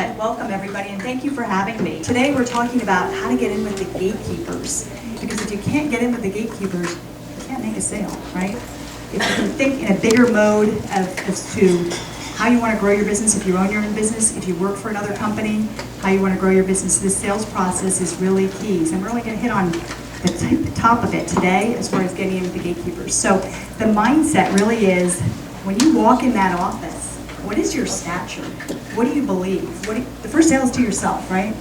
Mindset. Welcome everybody, and thank you for having me. Today we're talking about how to get in with the gatekeepers. Because if you can't get in with the gatekeepers, you can't make a sale, right? If you can think in a bigger mode as to how you want to grow your business, if you own your own business, if you work for another company, how you want to grow your business, this sales process is really key. And we're only going to hit on the top of it today as far as getting in with the gatekeepers. So the mindset really is, when you walk in that office, what is your stature? What do you believe? The first sale is to yourself, right?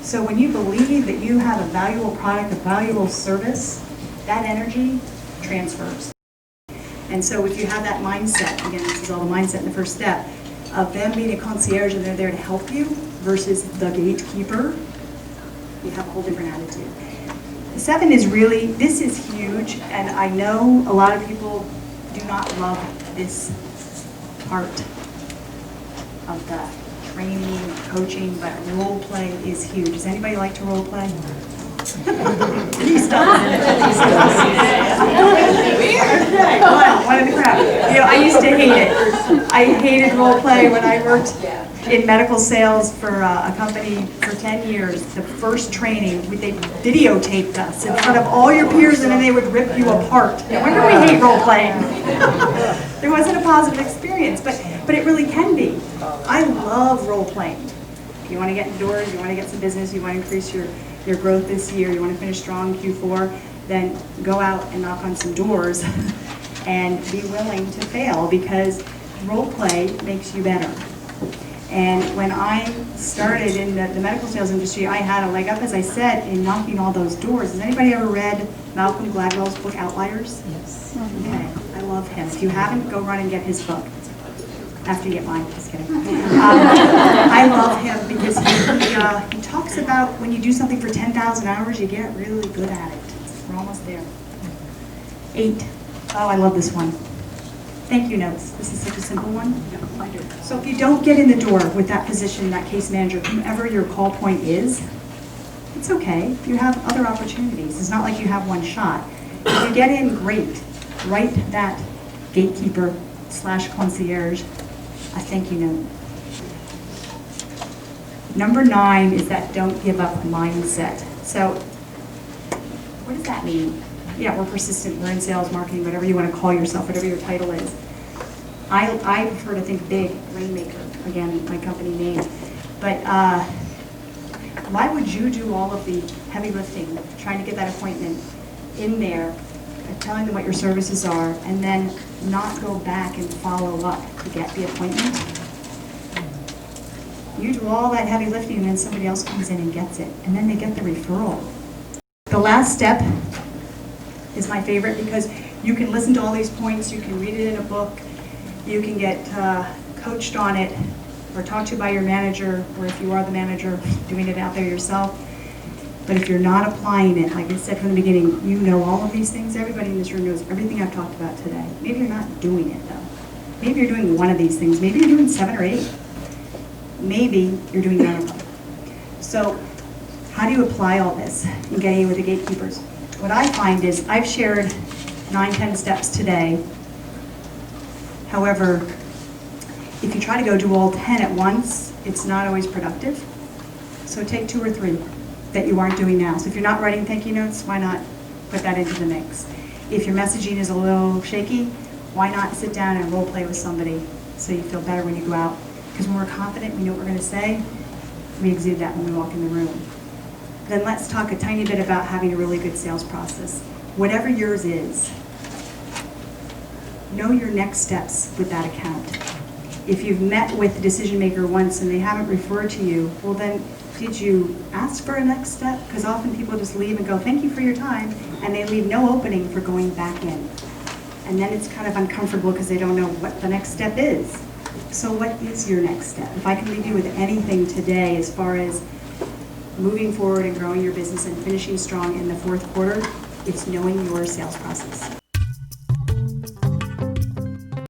So when you believe that you have a valuable product, a valuable service, that energy transfers. And so if you have that mindset, again, this is all the mindset in the first step, of them being a concierge and they're there to help you versus the gatekeeper, you have a whole different attitude. The 7 is really, this is huge, and I know a lot of people do not love this part of the training, coaching, but role play is huge. Does anybody like to role play? Please don't. Wow, one of the crowd. You know, I used to hate it. I hated role play when I worked in medical sales for a company for 10 years. The first training, they videotaped us in front of all your peers, and then they would rip you apart. No wonder we hate role playing. There wasn't a positive experience, but it really can be. I love role playing. You want to get indoors, you want to get some business, you want to increase your growth this year, you want to finish strong Q4, then go out and knock on some doors and be willing to fail, because role play makes you better. And when I started in the medical sales industry, I had a leg up, as I said, in knocking all those doors. Has anybody ever read Malcolm Gladwell's book, Outliers? Yes. Okay, I love him. If you haven't, go run and get his book. After you get mine, just kidding. I love him because he talks about when you do something for 10,000 hours, you get really good at it. We're almost there. 8. Oh, I love this one. Thank you notes. This is such a simple one. So if you don't get in the door with that position, that case manager, whomever your call point is, it's okay. You have other opportunities. It's not like you have one shot. If you get in, great. Write that gatekeeper / concierge a thank you note. Number 9 is that don't give up mindset. So what does that mean? Yeah, we're persistent, we're in sales, marketing, whatever you want to call yourself, whatever your title is. I prefer to think big, Rainmaker, again, my company name. But why would you do all of the heavy lifting, trying to get that appointment in there, telling them what your services are, and then not go back and follow up to get the appointment? You do all that heavy lifting and then somebody else comes in and gets it, and then they get the referral. The last step is my favorite, because you can listen to all these points, you can read it in a book, you can get coached on it, or talked to by your manager, or if you are the manager, doing it out there yourself. But if you're not applying it, like I said from the beginning, you know all of these things. Everybody in this room knows everything I've talked about today. Maybe you're not doing it though. Maybe you're doing one of these things. Maybe you're doing 7 or 8. Maybe you're doing none of them. So how do you apply all this in getting in with the gatekeepers? What I find is I've shared 9-10 steps today. However, if you try to go do all 10 at once, it's not always productive. So take 2 or 3 that you aren't doing now. So if you're not writing thank you notes, why not put that into the mix? If your messaging is a little shaky, why not sit down and role play with somebody so you feel better when you go out? Because when we're confident, we know what we're going to say, we exude that when we walk in the room. Then let's talk a tiny bit about having a really good sales process. Whatever yours is, know your next steps with that account. If you've met with the decision maker once and they haven't referred to you, well then, did you ask for a next step? Because often people just leave and go, thank you for your time, and they leave no opening for going back in. And then it's kind of uncomfortable because they don't know what the next step is. So what is your next step? If I can leave you with anything today as far as moving forward and growing your business and finishing strong in the 4th quarter, it's knowing your sales process.